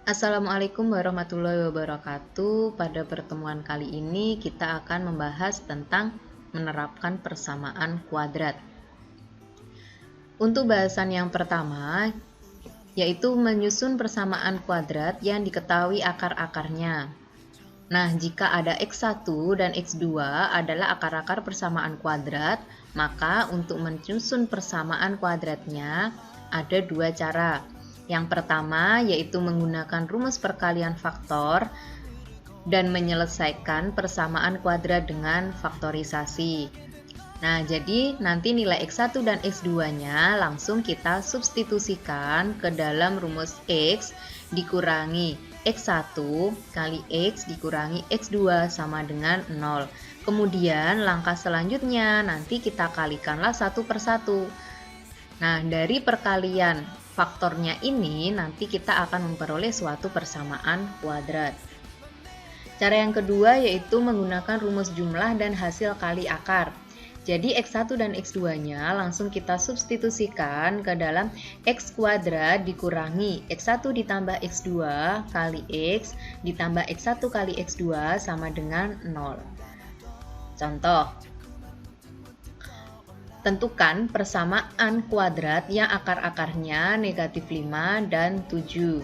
Assalamualaikum warahmatullahi wabarakatuh. Pada pertemuan kali ini kita akan membahas tentang menerapkan persamaan kuadrat. Untuk bahasan yang pertama, yaitu menyusun persamaan kuadrat yang diketahui akar-akarnya. Nah, jika ada X1 dan X2 adalah akar-akar persamaan kuadrat, maka untuk menyusun persamaan kuadratnya ada dua cara. Yang pertama yaitu menggunakan rumus perkalian faktor dan menyelesaikan persamaan kuadrat dengan faktorisasi. Nah, jadi nanti nilai X1 dan X2-nya langsung kita substitusikan ke dalam rumus X dikurangi X1 kali X dikurangi X2 sama dengan 0. Kemudian langkah selanjutnya nanti kita kalikanlah satu per satu. Nah, dari perkalian faktornya ini nanti kita akan memperoleh suatu persamaan kuadrat. Cara yang kedua yaitu menggunakan rumus jumlah dan hasil kali akar. Jadi X1 dan X2-nya langsung kita substitusikan ke dalam X kuadrat dikurangi X1 ditambah X2 kali X ditambah X1 kali X2 sama dengan 0. Contoh, tentukan persamaan kuadrat yang akar-akarnya negatif 5 dan 7.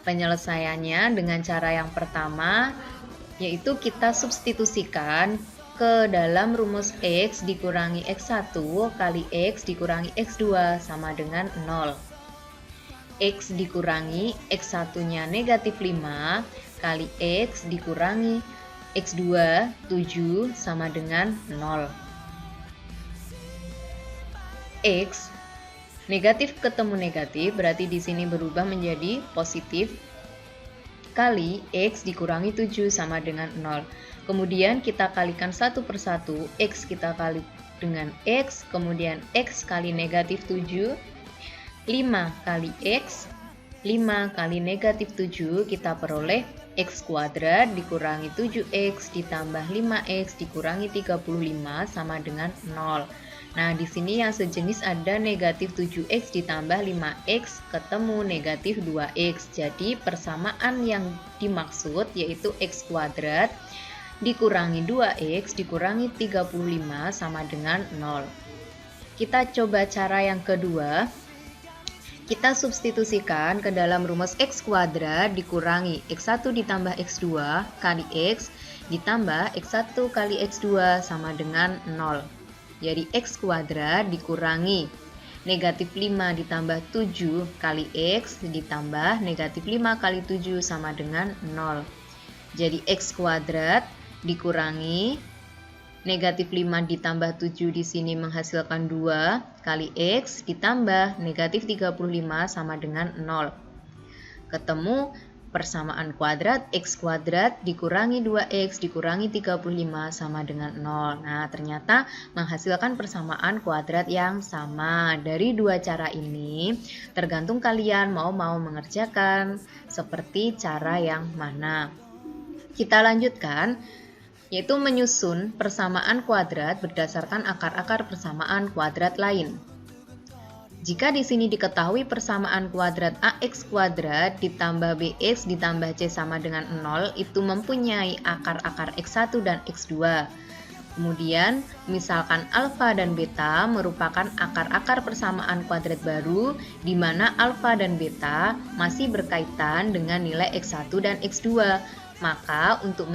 Penyelesaiannya dengan cara yang pertama yaitu kita substitusikan ke dalam rumus X dikurangi X1 kali X dikurangi X2 sama dengan 0. X dikurangi X1-nya negatif 5 kali X dikurangi X2 7 sama dengan 0. X negatif ketemu negatif berarti di sini berubah menjadi positif kali X dikurangi 7 sama dengan 0. Kemudian kita kalikan satu per satu, X kita kali dengan X, kemudian X kali negatif 7, 5 kali X, 5 kali negatif 7 kita peroleh X kuadrat dikurangi 7X ditambah 5X dikurangi 35 sama dengan 0. Nah, di sini yang sejenis ada negatif 7X ditambah 5X ketemu negatif 2X. Jadi persamaan yang dimaksud yaitu X kuadrat dikurangi 2X dikurangi 35 sama dengan 0. Kita coba cara yang kedua. Kita substitusikan ke dalam rumus X kuadrat dikurangi X1 ditambah X2 kali X ditambah X1 kali X2 sama dengan 0. Jadi X kuadrat dikurangi negatif 5 ditambah 7 kali X ditambah negatif 5 kali 7 sama dengan 0. Jadi X kuadrat dikurangi negatif 5 ditambah 7 di sini menghasilkan 2 kali X ditambah negatif 35 sama dengan 0. Ketemu persamaan kuadrat X kuadrat dikurangi 2X dikurangi 35 sama dengan 0. Nah, ternyata menghasilkan persamaan kuadrat yang sama. Dari dua cara ini, tergantung kalian mau mengerjakan seperti cara yang mana. Kita lanjutkan, yaitu menyusun persamaan kuadrat berdasarkan akar-akar persamaan kuadrat lain. Jika di sini diketahui persamaan kuadrat AX kuadrat ditambah BX ditambah C sama dengan 0 itu mempunyai akar-akar X1 dan X2. Kemudian, misalkan alfa dan beta merupakan akar-akar persamaan kuadrat baru di mana alfa dan beta masih berkaitan dengan nilai X1 dan X2. Maka untuk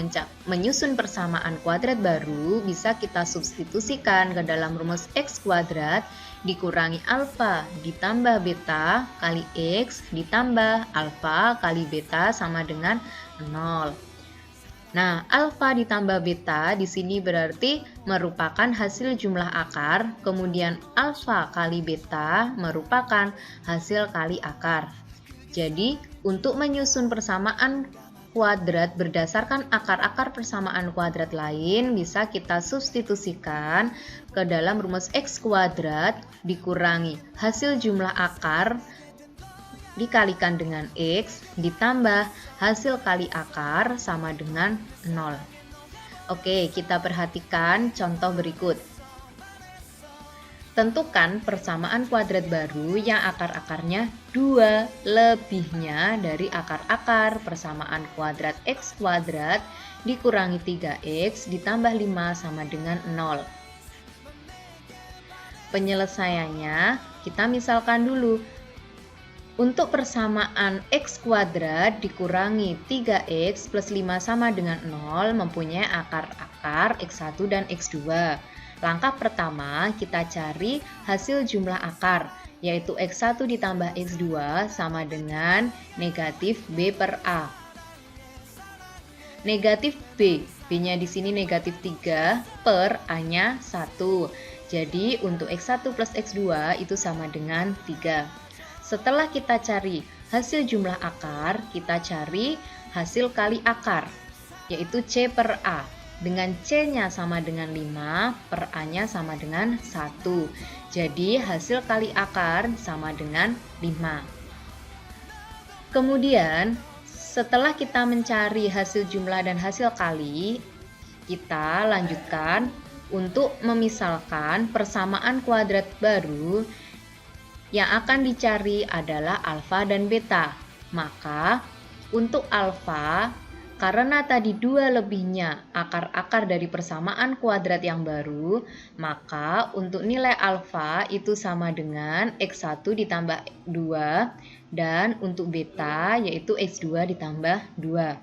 menyusun persamaan kuadrat baru bisa kita substitusikan ke dalam rumus X kuadrat dikurangi alfa ditambah beta kali X ditambah alfa kali beta sama dengan 0. Nah, alfa ditambah beta di sini berarti merupakan hasil jumlah akar, kemudian alfa kali beta merupakan hasil kali akar. Jadi, untuk menyusun persamaan kuadrat berdasarkan akar-akar persamaan kuadrat lain bisa kita substitusikan ke dalam rumus X kuadrat dikurangi hasil jumlah akar dikalikan dengan X ditambah hasil kali akar sama dengan 0. Oke, kita perhatikan contoh berikut. Tentukan persamaan kuadrat baru yang akar-akarnya 2 lebihnya dari akar-akar persamaan kuadrat x kuadrat dikurangi 3x ditambah 5 sama dengan 0. Penyelesaiannya kita misalkan dulu. Untuk persamaan x kuadrat dikurangi 3x plus 5 sama dengan 0 mempunyai akar-akar x1 dan x2. Langkah pertama kita cari hasil jumlah akar, yaitu x1 ditambah x2 sama dengan negatif b per a. Negatif b, b-nya di sini negatif 3 per a-nya 1. Jadi untuk x1 plus x2 itu sama dengan 3. Setelah kita cari hasil jumlah akar, kita cari hasil kali akar, yaitu c per a. Dengan c-nya sama dengan 5, per a-nya sama dengan 1. Jadi hasil kali akar sama dengan 5. Kemudian setelah kita mencari hasil jumlah dan hasil kali, kita lanjutkan untuk memisalkan persamaan kuadrat baru. Yang akan dicari adalah alfa dan beta. Maka untuk alfa, karena tadi 2 lebihnya akar-akar dari persamaan kuadrat yang baru, maka untuk nilai alfa itu sama dengan x1 ditambah 2, dan untuk beta yaitu x2 ditambah 2.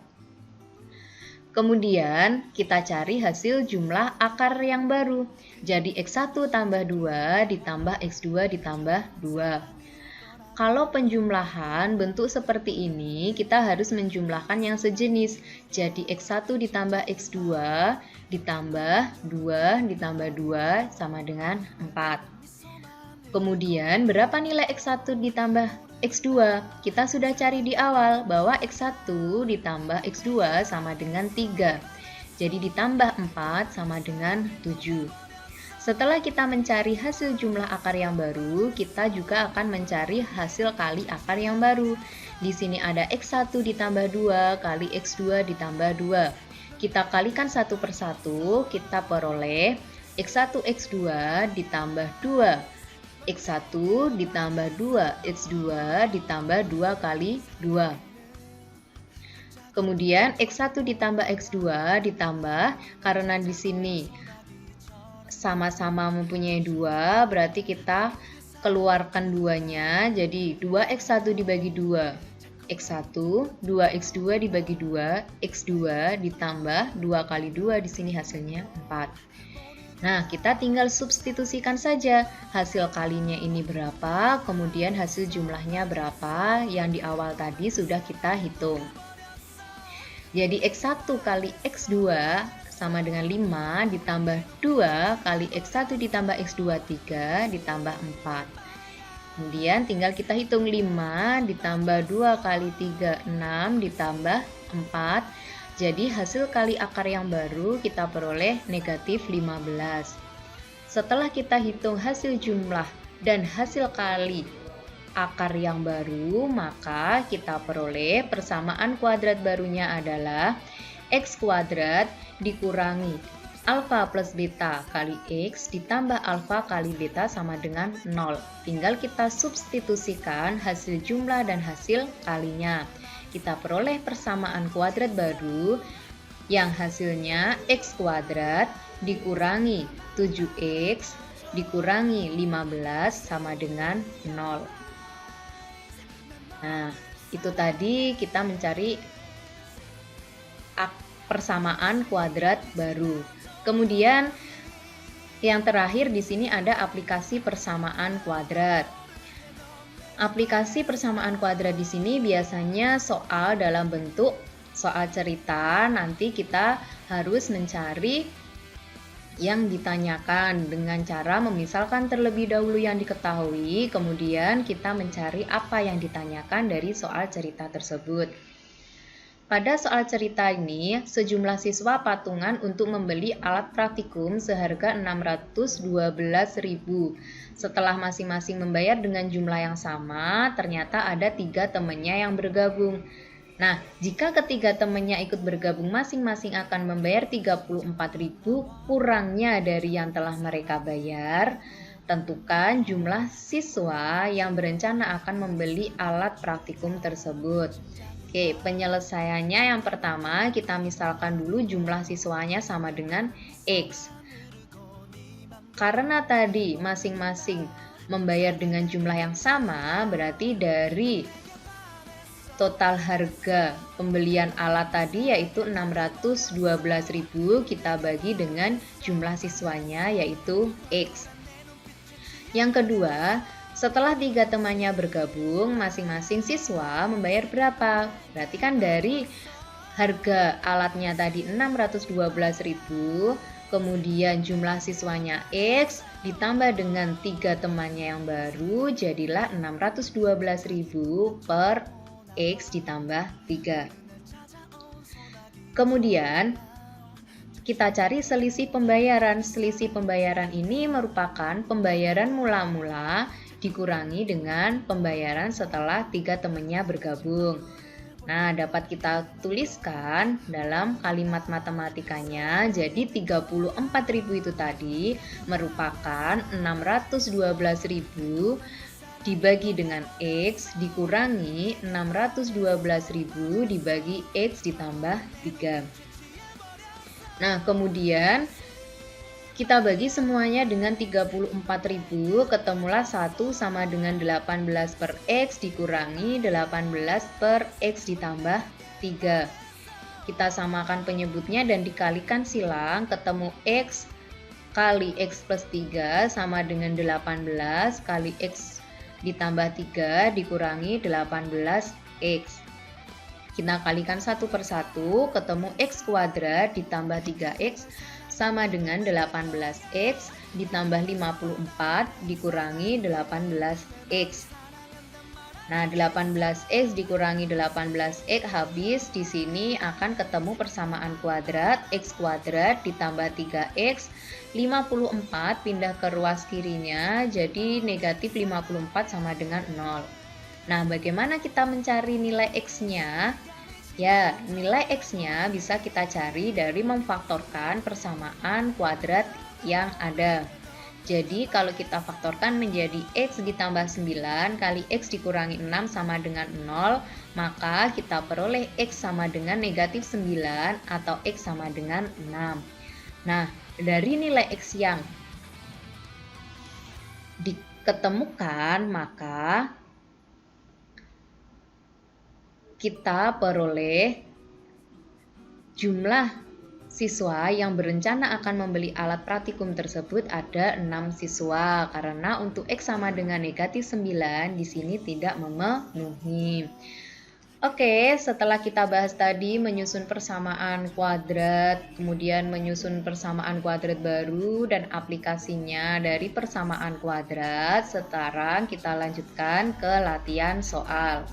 Kemudian kita cari hasil jumlah akar yang baru. Jadi x1 tambah 2 ditambah x2 ditambah 2. Kalau penjumlahan bentuk seperti ini, kita harus menjumlahkan yang sejenis. Jadi x1 ditambah x2 ditambah 2 ditambah 2 sama dengan 4. Kemudian berapa nilai x1 ditambah x2? Kita sudah cari di awal bahwa x1 ditambah x2 sama dengan 3. Jadi ditambah 4 sama dengan 7. Setelah kita mencari hasil jumlah akar yang baru, kita juga akan mencari hasil kali akar yang baru. Di sini ada x1 ditambah 2 kali x2 ditambah 2. Kita kalikan satu per satu, kita peroleh x1 x2 ditambah 2. x1 ditambah 2, x2 ditambah 2 kali 2. Kemudian x1 ditambah x2 ditambah, karena di sini sama-sama mempunyai 2, berarti kita keluarkan 2-nya, jadi 2x1 dibagi 2, x1, 2x2 dibagi 2, x2 ditambah 2 kali 2, di sini hasilnya 4. Nah, kita tinggal substitusikan saja hasil kalinya ini berapa, kemudian hasil jumlahnya berapa, yang di awal tadi sudah kita hitung. Jadi x1 kali x2 sama dengan 5 ditambah 2 kali x1 ditambah x2 3 ditambah 4. Kemudian tinggal kita hitung 5 ditambah 2 kali 3 6 ditambah 4. Jadi hasil kali akar yang baru kita peroleh negatif 15. Setelah kita hitung hasil jumlah dan hasil kali akar yang baru, maka kita peroleh persamaan kuadrat barunya adalah x kuadrat dikurangi alfa plus beta kali x ditambah alfa kali beta sama dengan 0. Tinggal kita substitusikan hasil jumlah dan hasil kalinya. Kita peroleh persamaan kuadrat baru yang hasilnya x kuadrat dikurangi 7x dikurangi 15 sama dengan 0. Nah, itu tadi kita mencari persamaan kuadrat baru. Kemudian yang terakhir di sini ada aplikasi persamaan kuadrat. Aplikasi persamaan kuadrat di sini biasanya soal dalam bentuk soal cerita. Nanti kita harus mencari yang ditanyakan dengan cara memisalkan terlebih dahulu yang diketahui, kemudian kita mencari apa yang ditanyakan dari soal cerita tersebut. Pada soal cerita ini, sejumlah siswa patungan untuk membeli alat praktikum seharga 612.000. Setelah masing-masing membayar dengan jumlah yang sama, ternyata ada 3 temannya yang bergabung. Nah, jika ketiga temannya ikut bergabung, masing-masing akan membayar 34.000 kurangnya dari yang telah mereka bayar, Tentukan jumlah siswa yang berencana akan membeli alat praktikum tersebut. Oke, penyelesaiannya yang pertama kita misalkan dulu jumlah siswanya sama dengan X. Karena tadi masing-masing membayar dengan jumlah yang sama, berarti dari total harga pembelian alat tadi yaitu 612.000 kita bagi dengan jumlah siswanya yaitu X. Yang kedua, setelah 3 temannya bergabung, masing-masing siswa membayar berapa? Berarti kan dari harga alatnya tadi 612.000, kemudian jumlah siswanya X, ditambah dengan 3 temannya yang baru, jadilah 612.000 per X ditambah 3. Kemudian, kita cari selisih pembayaran. Selisih pembayaran ini merupakan pembayaran mula-mula dikurangi dengan pembayaran setelah 3 temannya bergabung. Nah, dapat kita tuliskan dalam kalimat matematikanya. Jadi 34.000 itu tadi merupakan 612.000 dibagi dengan X dikurangi 612.000 dibagi X ditambah 3. Nah, kemudian kita bagi semuanya dengan 34.000, ketemulah 1 sama dengan 18 per X dikurangi 18 per X ditambah 3. Kita samakan penyebutnya dan dikalikan silang, ketemu X kali X plus 3 sama dengan 18 kali X ditambah 3 dikurangi 18X. Kita kalikan satu per satu, ketemu X kuadrat ditambah 3X sama dengan 18X ditambah 54 dikurangi 18X. Nah, 18X dikurangi 18X habis, di sini akan ketemu persamaan kuadrat, X kuadrat ditambah 3X, 54 pindah ke ruas kirinya, jadi negatif 54 sama dengan 0. Nah, bagaimana kita mencari nilai X-nya? Ya, nilai X-nya bisa kita cari dari memfaktorkan persamaan kuadrat yang ada. Jadi, kalau kita faktorkan menjadi X ditambah 9 kali X dikurangi 6 sama dengan 0, maka kita peroleh X sama dengan negatif 9 atau X sama dengan 6. Nah, dari nilai X yang diketemukan, maka kita peroleh jumlah siswa yang berencana akan membeli alat praktikum tersebut ada 6 siswa, karena untuk X sama dengan negatif 9 di sini tidak memenuhi. Oke, setelah kita bahas tadi menyusun persamaan kuadrat, kemudian menyusun persamaan kuadrat baru dan aplikasinya dari persamaan kuadrat, sekarang kita lanjutkan ke latihan soal.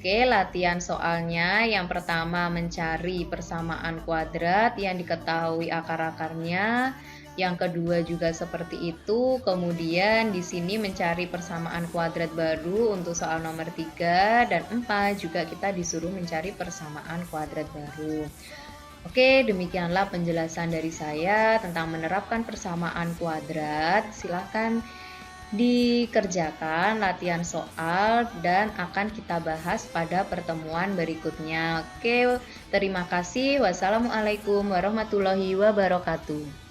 Oke, latihan soalnya yang pertama mencari persamaan kuadrat yang diketahui akar-akarnya. Yang kedua juga seperti itu. Kemudian di sini mencari persamaan kuadrat baru untuk soal nomor 3 dan 4 juga kita disuruh mencari persamaan kuadrat baru. Oke, demikianlah penjelasan dari saya tentang menerapkan persamaan kuadrat. Silakan dikerjakan latihan soal dan akan kita bahas pada pertemuan berikutnya. Oke, terima kasih. Wassalamualaikum warahmatullahi wabarakatuh.